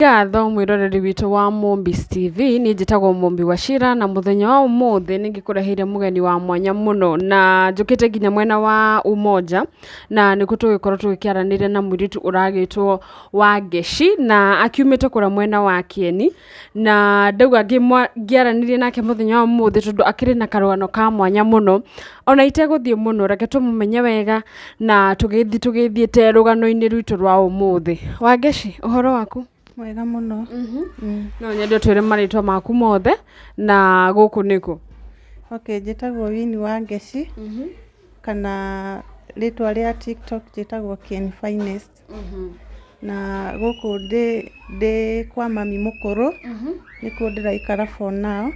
Gatho mwiroreri witu wa Mombis TV ni njitagwo Mombi wa Shira na muthenya wa umuthi ningikureheire mugeni wa mwanya muno na njukite nginya mwena wa Umoja na niko tugikorwo tugikiaranire na mwiritu uragitwo wa Geshi na akiumite kura mwena wa Kieni na ndauga ngiaranirie nake muthenya wa umuthi tondu akiri na karwano ka mwanya muno ona iteguthie muno reke tumumenye wega na tugithiete rugano-ini rwitu rwa umuthi. Wa Geshi, uhoro waku? Mwega muno. No nyende twire maritwa maku mothe na guku niku. Okay, njitagwo Wini wa Geshi. Kana ritwa ria TikTok njitagwo Kieni Finest. Na guku ndi kwa mami mukuru. Nikuo ndiraikara for now.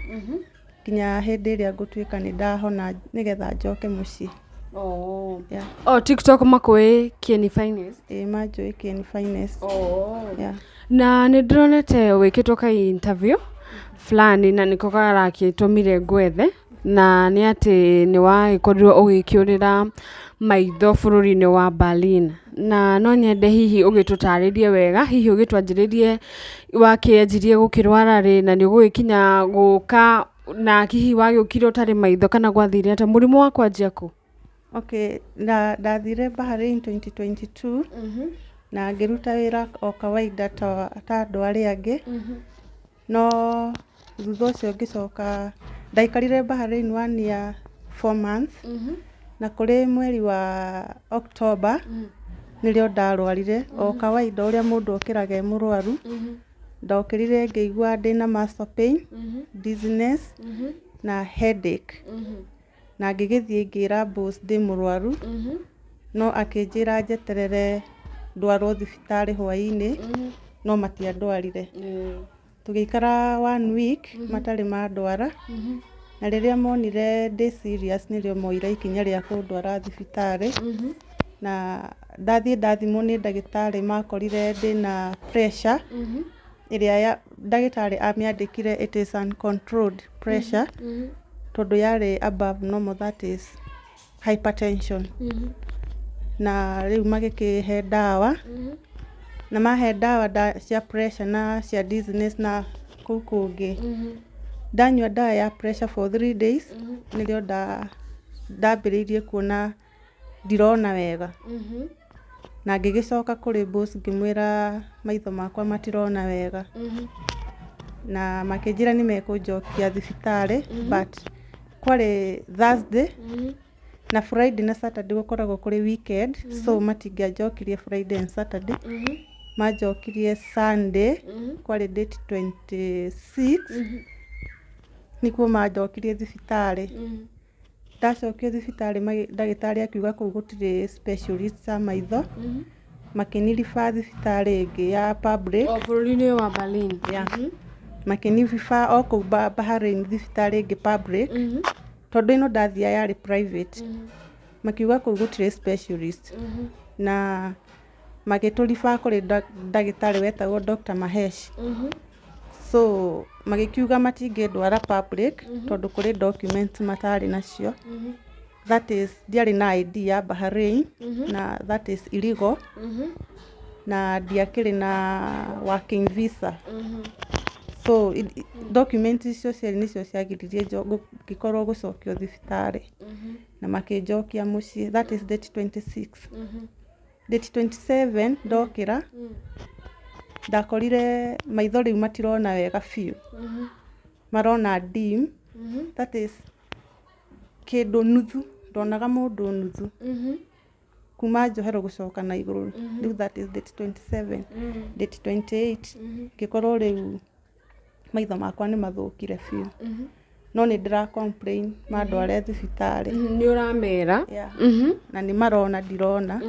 Kinya hindi iria ngutuika ni ndahona nigetha njoke mucii. Oh. Yeah. Oh, TikTok makwe Kieni Finest. Manjui Kieni Finest. Oh. Yeah. Na nindronete wikitwo ka interview fulani na niko garakitumire gwethe na ni ati ni wagikorwo ugikiurira maitho bururi-ini wa Berlin na no nyende hihi ugitutaririe wega hihi ugitwanjiririe wakienjirie gukirwara ri na ni gugikinya guka na hihi wagiukire utari maitho kana gwathire ata murimu wa kwanjia ku? Okay, ndathire Bahrain 2022. Na ngiruta wira o kawaida ta andu aria angi. No thutha ucio ngicoka ndaikarire Bahrain 1 year 4 months. Na kuri mweri wa October nirio ndarwarire o kawaida uria mundu okiraga murwaru. Ndokirire ngigua ndina muscle pain, dizziness na headache. Na ngigithie ngira boss ndi murwaru. No akinjira njeterere ndwarwo thibitari hwaini no matiandwarire. Tugikara 1 week matari mandwara. Na riria monire ndi serious nirio moire ikinya ria kundwara thibitari. Na ndathimwo ni ndagitari makorire ndina pressure iria ya ndagitari amiandikire it is uncontrolled pressure tondu yari above normal, that is hypertension. Na riu magikihe dawa na mahe dawa cia pressure na cia dizziness na kukungi. Ndanyua dawa ya pressure for 3 days nirio ndambiriirie kuona ndirona wega. Na ngigicoka kuri boss ngimwira maitho makwa matirona wega. Na makinjira ni mekunjokia thibitari but kwari Thursday na Friday na Saturday gukoragwo kuri weekend. So matingianjokirie Friday and Saturday. Manjokirie Sunday kwari date 26. Nikuo manjokirie thibitari. Ndacokio thibitari ndagitari akiuga kuu gutire specialist a maitho. Makinirifa thibitari ingi ya public o bururi-ini wa Berlin. Makinirifa o kuu Bahrain thibitari ingi public. Tondu ino ndathia yari private. Makiuga kuu gutire specialist. Na magiturifa kuri ndagitari wetagwo Dr. Mahesh. So magikiuga matingindwara public tondu kuri documents matari nacio. That is diari na ID ya Bahrain na that is illegal. Na diakiri na working visa. So documents icio ciari nicio ciagiririe gikorwo gucokio thibitari. Na makinjokia mucii, that is date 26. Date 27 ndokira ndakorire maitho riu matirona wega fiu. Marona dim. That is kindu nuthu, ndonaga mundu nuthu. Kuma njohero gucoka na iguru. That is date 27. Date 28 gikorwo riu maitho makwa ni mathukire fiu. No ni ndira complain mandware thibitari. Ni uramera? Na ni marona ndirona.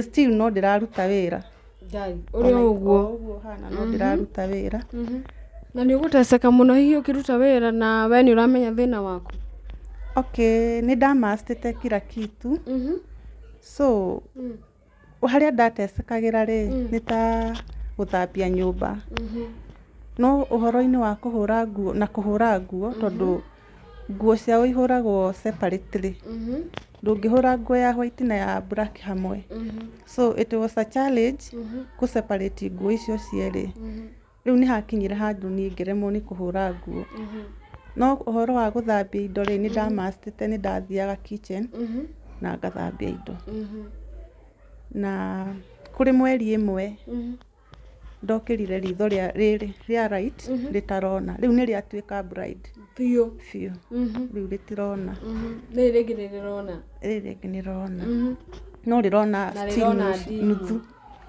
Still no ndiraruta wira. Dai, uri uguo hana no ndiraruta wira. Na ni uguteseka muno hihi ukiruta wira na we ni uramenya thina waku? Okay, ni ndamastete kila kitu. So haria ndatesekagira ri ni ta guthambia nyumba. No uhoro-ini wa kuhura nguo na kuhura nguo tondu nguo ciao ihuragwo separately. ndungihura nguo ya white na ya black hamwe. So it was a challenge ku separate nguo icio ciere. Riu ni hakinyire handu ni ngeremwo ni kuhura nguo. No uhoro wa guthambia indo ri ni ndamastete ni ndathiaga kitchen na ngathambia indo. Na kuri mweri imwe ndokirire ritho ria right ritarona. Riu ni riatuika bride fiu riu ritirona. Ni ringi rirona. Ringi nirona. No rirona nuthu.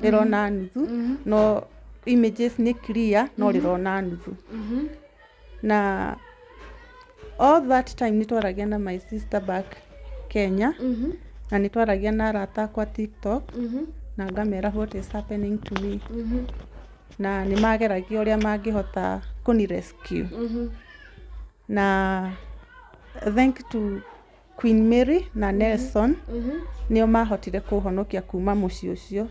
Rirona nuthu. No images ni clear no rirona nuthu. Na all that time nitwaragia na my sister back Kenya. Na nitwaragia na arata kwa TikTok. Na ngamera what is happening to me. Na ni mageragia uria mangihota kuni rescue. Na thank to Queen Mary na Nelson nio mahotire kuhonokia kuma muci ucio.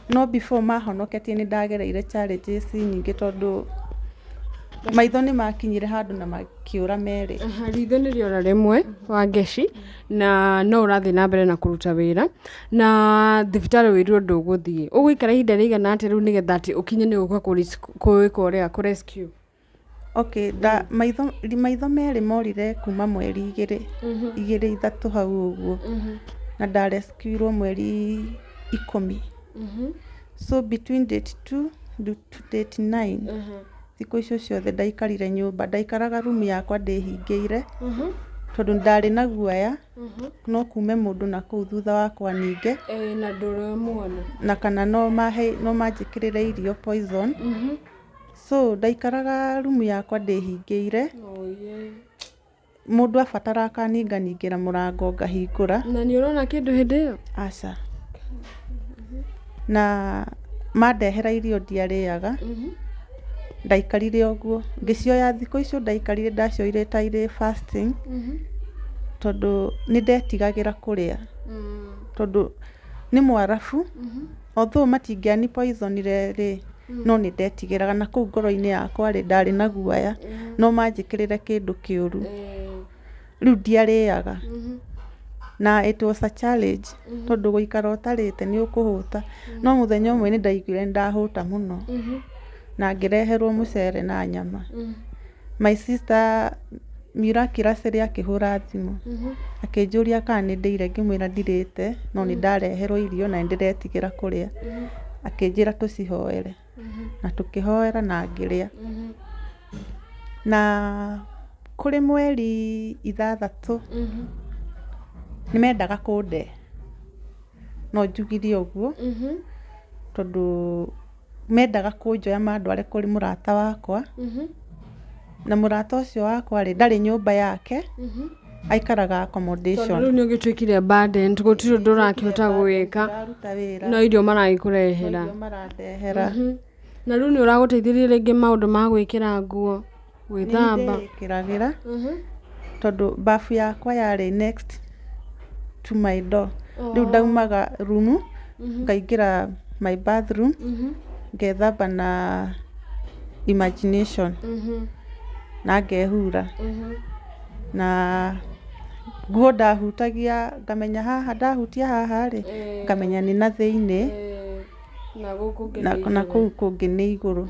No before mahonoketie ni ndagereire challenges nyingi tondu maitho ni makinyire handu na makiura meri. Ritho ni riora rimwe wa ngeci na no urathi na mbere na kuruta wira na thibitari wiru nduguthie. Ugwikara ihinda rigana ati riu nigetha ati ukinye ni ukwa kuria ku rescue. Okay, maitho meri morire kuma mweri igiri ithatu hau uguo. Na nda rescueirwo mweri 10. So between date 2 to date 9 thikũ icio ciothe ndaikarire nyũmba, ndaikaraga room yakwa ndĩhingĩire tondũ ndarĩ na guoya no kume mũndũ na kũu thutha wakwa ninge na ndũrĩ muona na kana no manjĩkĩrĩre irio poison. So ndaikaraga room yakwa ndĩhingĩire. Mũndũ abatara akaninganingĩra mũrango ngahingũra. Na nĩ ũrona kĩndũ hĩndĩ ĩyo? Aca. Na mandehera irio ndiarĩaga. Ndaikarire oguo ngĩcioya thikũ icio ndaikarire ndacioire ta irĩ fasting tondu ni ndetigagĩra kũrĩa tondu ni mwarafu although matingĩani poisonire rĩ no ni ndetigĩraga na kũu ngoro-inĩ yakwa rĩ ndarĩ na guoya no manjĩkĩrĩre kĩndũ kĩũru rĩu ndiarĩaga na it was a challenge tondu gũikara ũtarĩte nĩ ũkũhũta no mũthenya ũmwe nĩ ndaiguire ndahũta mũno na ngireherwo mucere na nyama. My sister miraculously akihura thimu akinjuria kana ni ndeire ngimwira ndirite no ni ndareherwo irio na ndiretigĩra kũrĩa akinjira tucihoere na tukihoera na ngiria. Na kuri mweri 6 nimendaga kunde no njugire uguo tondu mendaga kunjoya mandware kuri murata wakwa na murata ucio wakwa ri ndari nyumba yake aikaraga accommodation. Riu ni ugitwikire burden gutiro ndurakihota gwika no irio maragikurehera na riu ni uraguteithirie ringi maundu ma gwikira nguo gwithamba kiragira tondu bafu yakwa yari next to my door. Riu ndaumaga room ngaingira my bathroom ngethamba na imagination na ngehura na nguo ndahutagia ngamenya haha ndahutia haha ri ngamenya ni na thiini na kũu kũngĩ nĩ igũrũ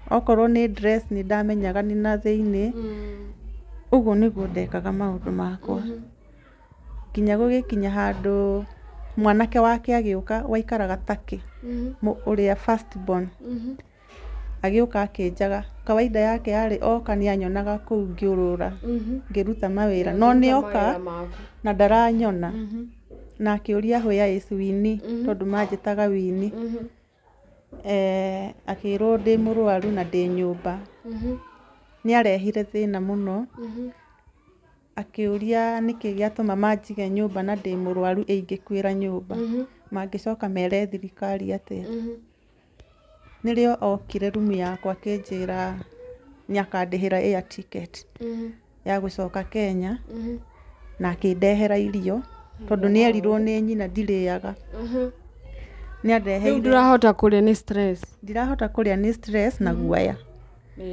okorwo ni dress ni ndamenyaga ni na thiini uguo niguo ndekaga maundu makwa nginya gũgĩkinya handu mwanake wake agiuka waikaraga Taki uria first born agiuka akinjaga kawaida yake yari oka ni anyonaga kũu ngiurura ngiruta mawira no ni oka na ndaranyona na akiuria hoya is Wini tondu manjitaga Wini akirwo ndi murwaru na ndi nyumba ni arehire thina muno akiuria niki giatuma manjige nyumba na ndi murwaru ingikwira nyumba mangicoka mere thirikari atia nirio okire room yakwa akinjira nyakandihira air ticket ya gucoka Kenya na akindehera irio tondu ni erirwo ni nyina ndiriaga ni andeheire. Riu ndirahota kuria ni stress ndirahota kuria ni stress na guoya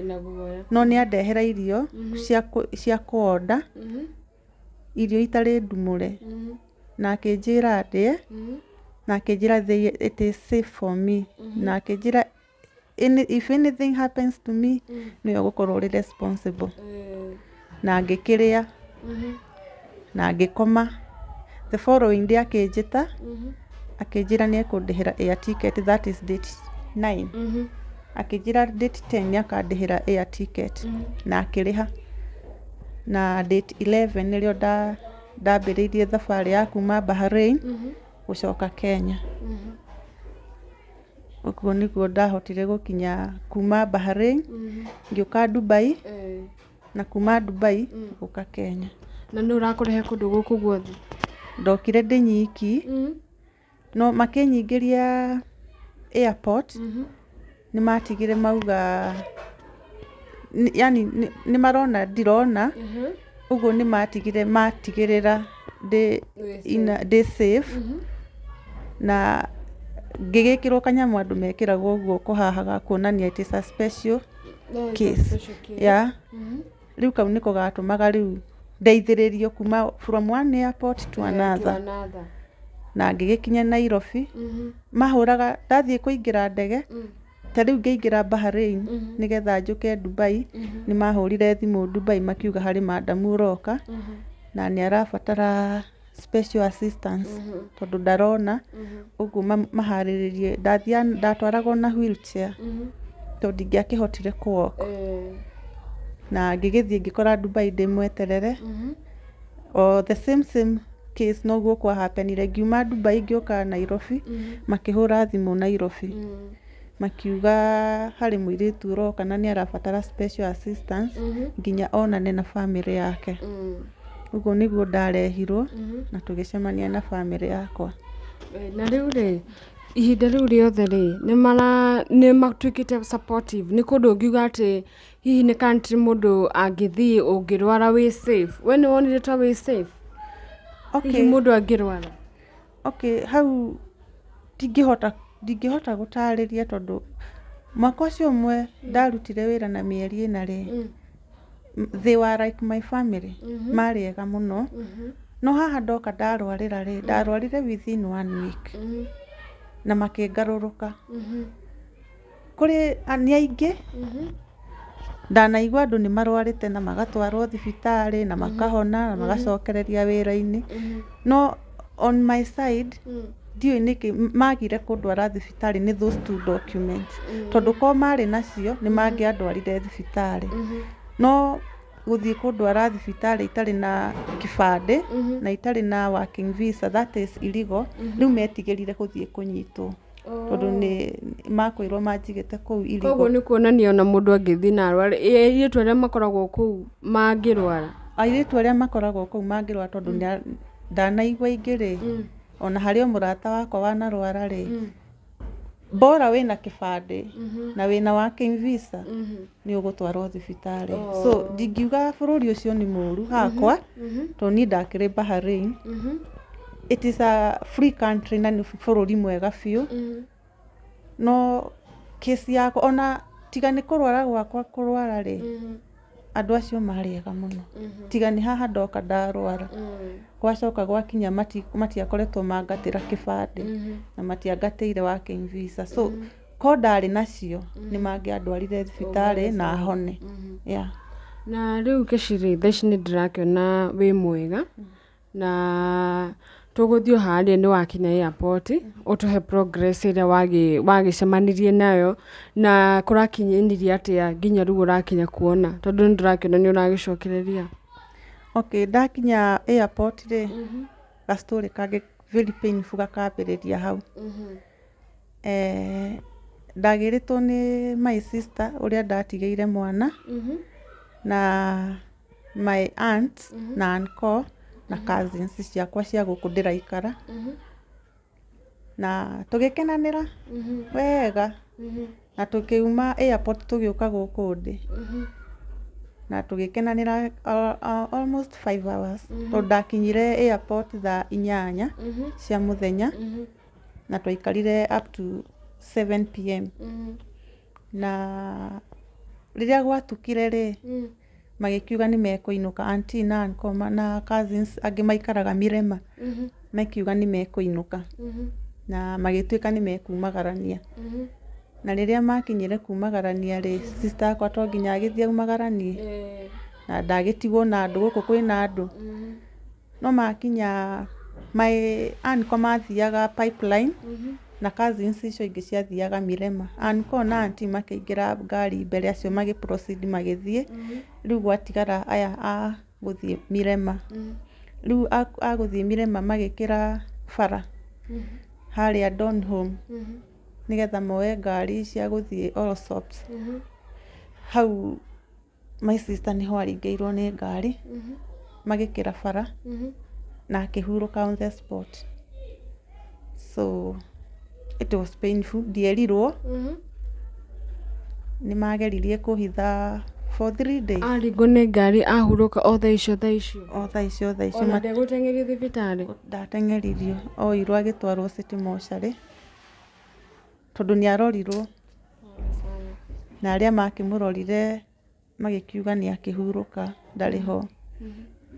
na guoya no ni andehera irio cia kuoda irio itari ndumure na akinjira ndie na akinjira it is safe for me na akinjira if anything happens to me niyo gukorwo ri responsible na ngikiria na ngikoma. The following day akinjita akinjira ni ekundihira air ticket, that is date 9 akinjira date 10 ni akandihira air ticket na akiriha na date 11 nirio ndambiriirie thabari ya kuma Bahrain gucoka Kenya. Uguo niguo ndahotire gukinya kuma Bahrain ngiuka Dubai na kuma Dubai guka Kenya. Na nĩ ũrakũrehe kũndũ gũkũ guothe? Ndokire ndĩ nyiki no makinyingĩria airport nĩ matigire mauga yani nĩ marona ndirona uguo nĩ matigĩrĩra ndĩ safe na ngĩgĩkĩrwo kanyamũ andũ mekĩragwo ũguo kũhahaga kuonania it is a special case. Rĩu kau nĩko gatũmaga rĩu ndeithĩrĩrio kuma from one airport to another. Na ngĩgĩkinya Nairobi mahũraga ndathiĩ kũingĩra ndege ta rĩu ngĩingĩra Bahrain nĩgetha njũke Dubai nĩ mahũrire thimũ Dubai makiuga harĩ madam ũroka na nĩ arabatara special assistance tondũ ndarona ũguo maharĩrĩrie ndatwaragwo na wheelchair tondũ ndingĩakĩhotire walk na ngĩgĩthiĩ ngĩkora Dubai ndĩmweterere o the same case noguo kwa happenire ngiuma Dubai ngĩũka Nairobi makĩhũra thimũ Nairobi makiuga harĩ mũirĩtu ũroka na nĩ arabatara special assistance nginya onane na family yake. Uguo niguo ndarehirwo na tũgĩcemania na family yakwa. Na rĩu rĩ ihinda rĩu rĩothe rĩ nĩ matuĩkĩte supportive? Nĩ kũndũ ũngiuga atĩ hihi nĩ country mũndũ angĩthiĩ ũngĩrwara wĩ safe? We nĩ wonire ta wĩ safe? Hihi mũndũ angĩrwara? Hau ndingĩhota gũtarĩria tondũ mwaka ũcio ũmwe ndarutire wĩra na mĩeri ĩna rĩ they were like my family marĩ ega mũno no haha ndoka ndarwarĩra rĩ ndarwarire within 1 week na makĩngarũrũka kũrĩ nĩ aingĩ ndanaigua andũ nĩ marwarĩte na magatwarwo thibitarĩ na makahona na magacokereria wĩra-inĩ no on my side ndiũĩ nĩkĩ magire kũndwara thibitarĩ nĩ those 2 documents tondũ ko marĩ nacio nĩ mangĩandwarire thibitarĩ no gũthiĩ kũndwara thibitarĩ itarĩ na kĩbandĩ na itarĩ na working visa, that is illegal. Rĩu metigĩrire gũthiĩ kũnyitwo tondũ nĩ makwĩrwo manjigĩte kũu illegal. Koguo nĩ kuonania ona mũndũ angĩthiĩ na arware airĩtu arĩa makoragwo kũu mangĩrwara? Airĩtu arĩa makoragwo kũu mangĩrwara tondũ ndanaigua ingĩ ona harĩ o mũrata wakwa wanarwara bora wĩna kĩbandĩ na wĩna working visa nĩ ũgũtwarwo thibitarĩ. So ndingiuga bũrũri ũcio nĩ mũru hakwa tondũ niĩ ndakĩrĩ Bahrain. It is a free country na nĩ bũrũri mwega biũ no case yakwa ona tiga nĩ kũrwara gwakwa kũrwara andũ acio marĩ ega mũno tiga nĩ haha ndoka ndarwara gwacoka gwakinya matiakoretwo mangatĩra kĩbandĩ na matiangatĩire working visa. So ko ndarĩ nacio nĩ mangĩandwarire thibitarĩ na hone. Na rĩu Kĩcirĩ thaa ici nĩ ndĩrakĩona wĩ mwega na tũgũthiĩ harĩa nĩ wakinya airport ũtũhe progress ĩrĩa wagĩcemanirie nayo na kũrakinyĩnirie atĩa nginya rĩu ũrakinya kuona tondũ nĩ ndĩrakĩona nĩ ũragĩcokereria? Ndakinya airport ga story kangĩ very painful gakambĩrĩria hau. Ndagĩrĩtwo nĩ my sister ũrĩa ndatigĩire mwana na my aunt na uncle na cousins ciakwa cia gũkũ ndĩraikara na tũgĩkenanĩra wega na tũkiuma airport tũgĩũka gũkũ ndĩ na tũgĩkenanĩra almost 5 hours tondũ ndakinyire airport thaa 8 cia mũthenya na twaikarire up to 7 PM na rĩrĩa gwatukire magikiuga ni mekuinuka auntie na uncle na cousins angi maikaraga Mirema mekiuga ni mekuinuka na magituika ni mekumagarania na riria makinyire kumagarania ri sister akwa to nginya agithia umagaranie na ndagitigwo na andu guku kwina andu no makinya my uncle mathiaga pipeline na cousins icio ingi ciathiaga Mirema uncle na auntie makiingira ngari mbere acio magi proceed magithie riu gwatigara aya a guthie Mirema riu a guthie Mirema magikira bara haria Donholm nigetha moe ngari cia guthie Allsops hau my sister ni ho aringeirwo ni ngari magikira bara na akihuruka on the spot. So it was painful. Ndierirwo ni mageririe kuhitha for 3 days. Aringo ni ngari ahuruka o thaa icio ona ndegutengerio thibitari ndatengeririo oirwo agitwarwo city mortuary tondu ni arorirwo na aria makimurorire magikiuga ni akihuruka ndari ho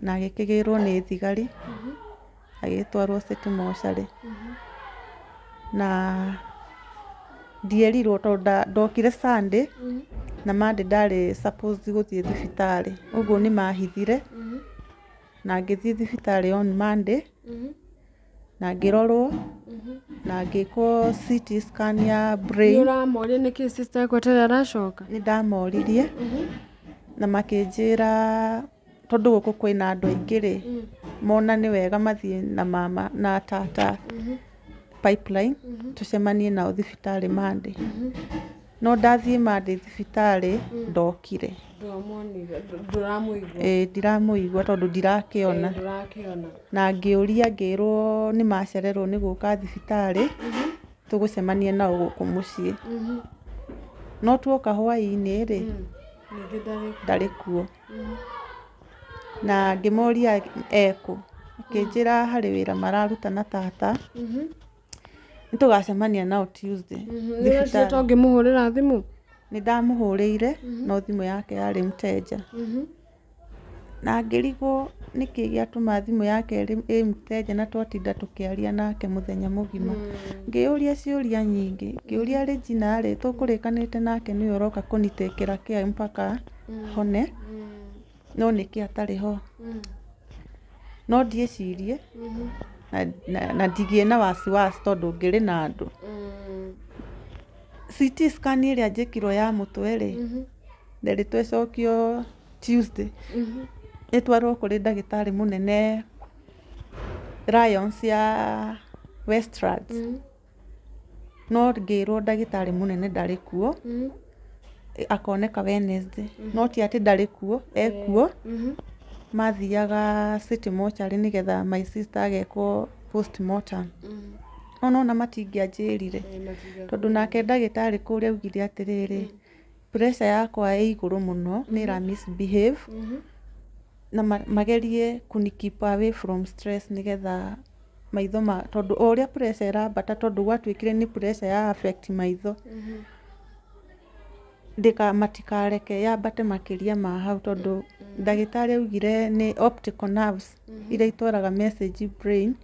na agikigirwo ni thigari agitwarwo city mortuary na ndierirwo tondu ndokire Sunday na Monday ndari supposed guthie thibitari uguo ni mahithire na ngithie thibitari on Monday na ngirorwo na ngiko CT scan ya brain. Uramoria niki sister yako tari aracoka? Ni ndamoririe na makinjira tondu guku kwina andu aingi ri mona ni wega mathie na mama na tata pipeline tucemanie nao thibitari Monday no ndathie Monday thibitari ndokire ndiramuigua tondu ndirakiona na ngiuria ngirwo ni macererwo ni guka thibitari tugucemanie nao guku mucii no tuoka hwaini ri ndari kuo na ngimoria eku kinjira hari wira mararuta na tata nitugacemania nao Tuesday thibitari tongi muhurira thimu ni ndamuhurire no thimu yake yari mteja na ngirigwo niki giatuma thimu yake ri mteja na twatinda tukiaria nake muthenya mugima ngiuria ciuria nyingi ngiuria Regina ri tukurikanite nake ni uroka kunitekera kia mpaka hone no niki atari ho no ndiecirie na ndigie na wasiwasi tondu ngiri na andu CT scan iria njikirwo ya mutwe ri nderi twecokio Tuesday etwarwo kuri ndagitari munene Lions ya Westlands no ngirwo ndagitari munene ndari kuo akoneka Wednesday no ti ati ndari kuo ekuo mathiaga city mortuary nigetha my sister agekwo postmortem ono na matingianjirire tondu nake ndagitari kuria ugire atiriri pressure yakwa ĩ iguru muno ni ra misbehave na magerie kuni keep away from stress nigetha maitho tondu uria pressure irambata tondu gwatuikire ni pressure ya affect maitho ndika matikareke yambate makiria ma hau tondu ndagitari augire ni optical nerves iria itwaraga message brain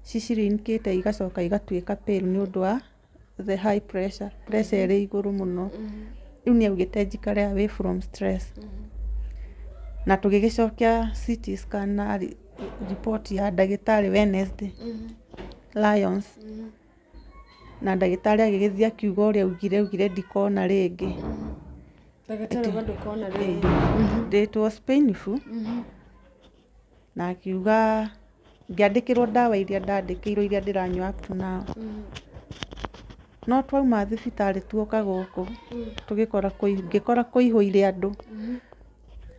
cicirinkite igacoka igatuika pale ni undu wa the high pressure iri iguru muno riu ni augite njikare away from stress na tugigicokia CT scan na report ya ndagitari Wednesday Lions na ndagitari agigithia kiugo uria ugire ndikona ringi ndagitari bado kona ringi it was painful na kiuga ngiandikirwo ndawa iria ndandikirwo iria ndiranywa up to now no twauma thibitari tuoka guku tugikora kuihuire andu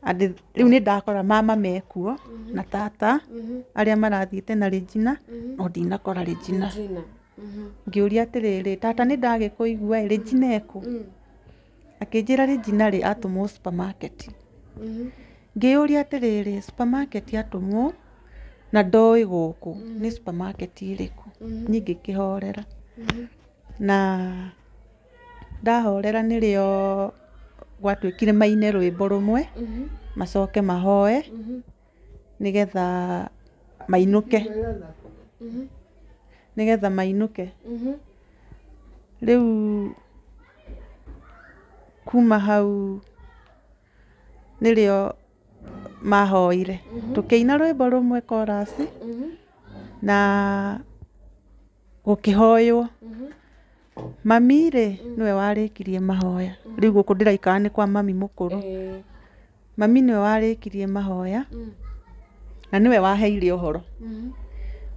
andi riu ni ndakora mama mekuo na tata aria marathiite na Regina no ndinakora Regina ngiuria atiriri tata ni ndagikuigua Regina eku akinjira Regina ri atumwo supermarket ngiuria atiriri supermarket atumwo na ndoi guku ni supermarket iriku nyingi kihorera na ndahorera nirio gwatuikire maine rwimbo rumwe macoke mahoe nigetha mainuke riu kuma hau nirio mahoire tukiina rwimbo rumwe chorus na gukihoywo mami ri niwe warikirie mahoya riu guku ndiraikara ni kwa mami mukuru mami niwe warikirie mahoya na niwe waheire uhoro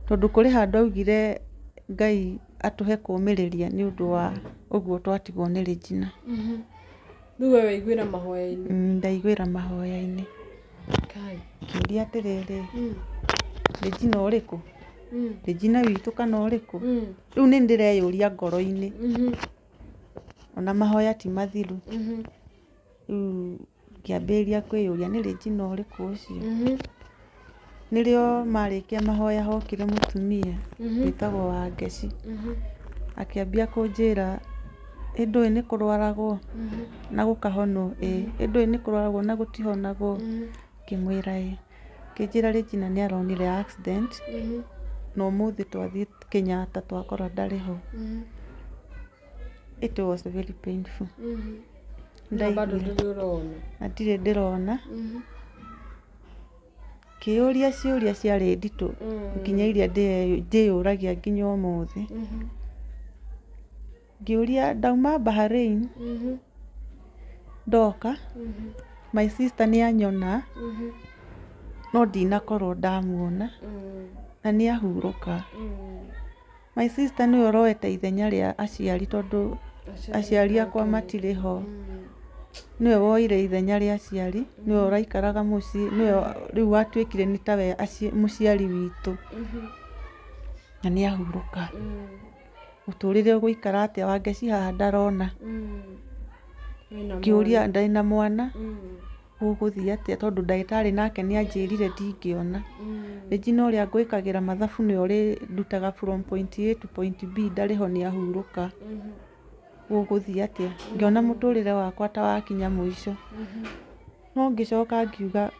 tondu kuri handu augire Ngai atuhe kumiriria ni undu wa uguo twatigwo ni Regina riu we waiguira mahoya-ini ndaiguira mahoya-ini kiuria atiriri Regina uriku Regina witu kana uriku riu ni ndireyuria ngoro-ini ona mahoya ti mathiru riu ngiambiria kwiyuria ni Regina uriku ucio nirio marikia mahoya hokire mutumia witagwo wa Ngeci akiambia kunjira indui ni kurwaragwo na gukahonwo indui ni kurwaragwo na gutihonagwo kimwira kinjira Regina ni aronire accident no muthi twathie Kenyatta twakora ndariho it was very painful ndire ndirona kiuria ciuria ciari nditu nginya iria ndiyuragia nginya umuthi ngiuria ndauma Bahrain ndoka my sister ni anyona no ndinakorwo ndamuona na ni ahuruka my sister ni oroete ithenya ria aciari tondu aciari akwa matiriho niwe woire ithenya ria aciari niwe uraikaraga mucii niwe riu watwikire ni tawe muciari witu na ni ahuruka uturire uguikara atia wa Ngeci haha ndarona kiuria ndari na mwana guguthie atia tondu ndagitari nake ni anjirire ndingiona Regina uria ngwikagira mathabu ni uri ndutaga from point A to point B ndariho ni ahuruka guguthie atia ngiona muturire wakwa ta wakinya muico no ngicoka ngiuga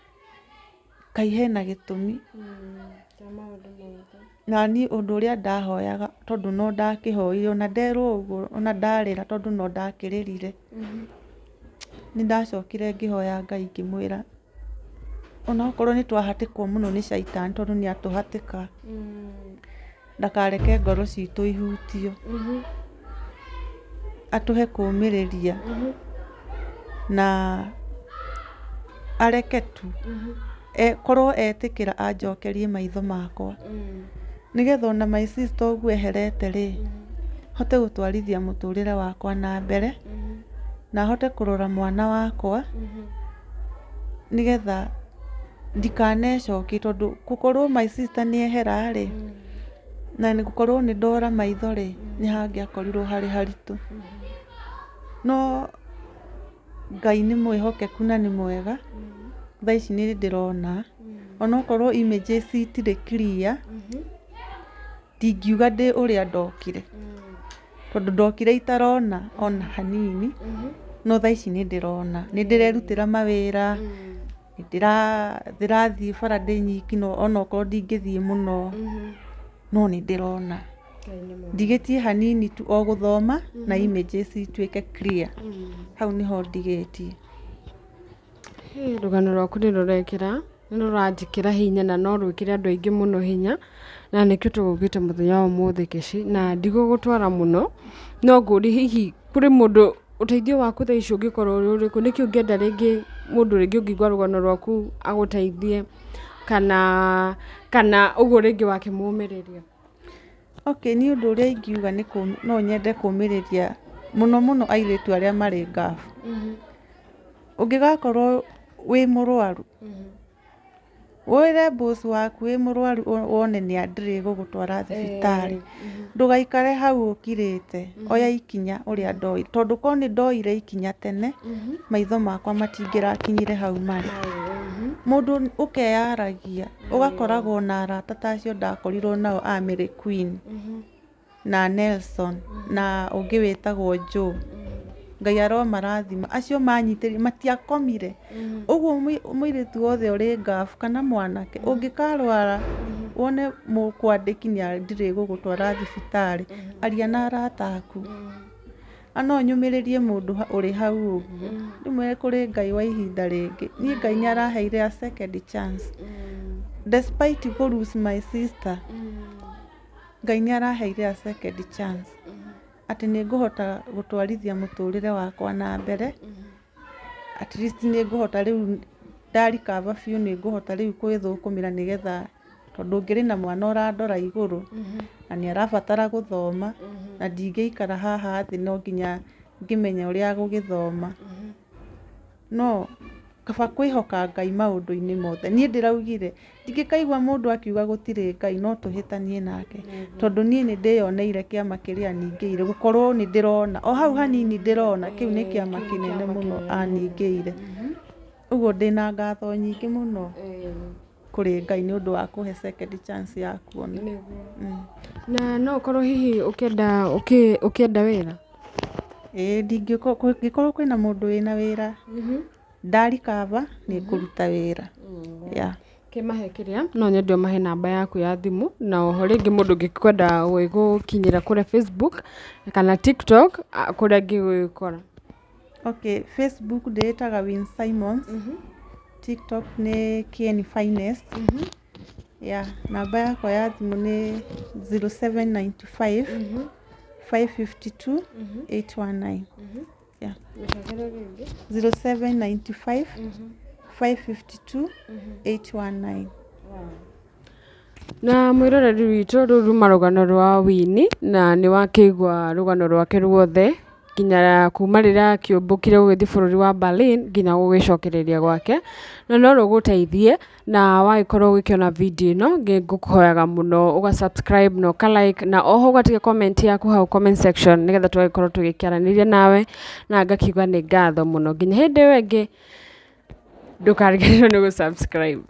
kai hena gitumi na ni undu uria ndahoyaga tondu no ndakihoire ona nderwo uguo ona ndarira tondu no ndakiririre ni ndacokire ngihoya Ngai ngimwira ona okorwo ni twahatikwo muno ni Shaitani tondu ni atuhatika ndakareke ngoro citu ihutio atuhe kumiriria na areke tu korwo etikira anjokerie maitho makwa nigetha ona my sister uguo eherete ri hote gutwarithia muturire wakwa na mbere na hote kurora mwana wakwa nigetha ndikanecoki tondu gukorwo my sister ni ehera ri na ni gukorwo ni ndora maitho ri ni hangiakorirwo hari haritu no Ngai ni mwihokeku na ni mwega thaa ici ni ndirona ona okorwo images itire clear ndingiuga ndi uria ndokire tondu ndokire itarona ona hanini no thaa ici ni ndirona ni ndirerutira mawira ndirathie bara ndi nyiki no ona okorwo ndingithie muno no ni ndirona ndigetie hanini tu o guthoma na images itwike clear hau niho ndigetie rugano rwaku ni rurekira ni ruranjikira hinya na no rwikire andu aingi muno hinya na nikio tugugite muthenya wa umuthi Ngeci na ndigugutwara muno no nguri hihi kuri mundu uteithio waku thaa ici ungikorwo uri uriku nikio ungienda ringi mundu ringi ungigwa rugano rwaku aguteithie kana uguo ringi wakimumiriria okay ni undu uria ingiuga ni no nyende kumiriria muno airitu aria mari ngafu ungigakorwo wi murwaru wire boss waku wi murwaru wone ni andiri gugutwara thibitari ndugaikare hau ukirite oya ikinya uria ndoi tondu ko ni ndoire ikinya tene maitho makwa matingirakinyire hau mari mundu ukeyaragia ugakoragwo na arata tacio ndakorirwo nao Amiri Queen na Nelson na ungi witagwo Joe Ngai aromarathima acio manyitĩrĩire matiakomire ũguo mũirĩtu wothe ũrĩ ngabu kana mwanake ũngĩkarwara wone mũkwandĩki ndirĩ gũgũtwara thibitarĩ aria na arata aku no nyũmĩrĩrie mũndũ ũrĩ hau ũguo rĩmwe kũrĩ Ngai wa ihinda rĩngĩ niĩ Ngai nĩaraheire a second chance despite go lose my sister Ngai nĩaraheire a second chance atĩ nĩngũhota gũtwarithia mũtũrĩre wakwa na mbere at least nĩngũhota rĩu ndarikaba biũ nĩngũhota rĩu kwĩthũkũmĩra nĩgetha tondũ ngĩrĩ na mwana ũrandora igũrũ na nĩarabatara gũthoma na ndingĩikara haha thĩ no nginya ngĩmenya ũrĩa gũgĩthoma no kaba kwĩhoka Ngai maũndũ-inĩ mothe niĩ ndĩraugire ndingĩkaigua mũndũ akiuga gũtirĩ Ngai no tũhĩtanie nake tondũ niĩ nĩndĩyoneire kĩama kĩrĩa ningĩire gũkorwo nĩndĩrona o hau hanini ndĩrona kĩu nĩ kĩama kĩnene mũno aningĩire ũguo ndĩna ngatho nyingĩ mũno kũrĩ Ngai nĩ ũndũ wa kũhe second chance ya kuona na no ũkorwo hihi ũkĩenda wĩra ndingĩkorwo kwĩna mũndũ wĩna wĩra ndarikaba nĩngũruta wĩra kĩmahe kĩrĩa no nyende ũmahe namba yaku ya thimũ na oho rĩngĩ mũndũ ũngĩkwenda gwĩgũkinyĩra kũrĩa Facebook kana TikTok kũrĩa angĩgũkora Facebook ndĩĩtaga Win Simons TikTok nĩ Kieni Finest namba yakwa ya thimũ nĩ 0795 552 819 0795 552 819 na mwĩroreri witũ rũu ruma rũgano rwa Wini na nĩ wakĩigua rũgano rwake ruothe nginya kuma rĩrĩa akĩũmbũkire gũgĩthiĩ bũrũri wa Berlin nginya gũgĩcokereria gwake na no rũgũteithie na wagĩkorwo ũgĩkĩona video ĩno ngũkũhoyaga mũno ũga-subscribe na ũka-like na oho ũgatiga comment yaku hau comment section nĩgetha tũgagĩkorwo tũgĩkĩaranĩria nawe na ngakiuga nĩ ngatho mũno nginya hĩndĩ ĩyo ĩngĩ ndũkariganĩrwo nĩ gũ-subscribe.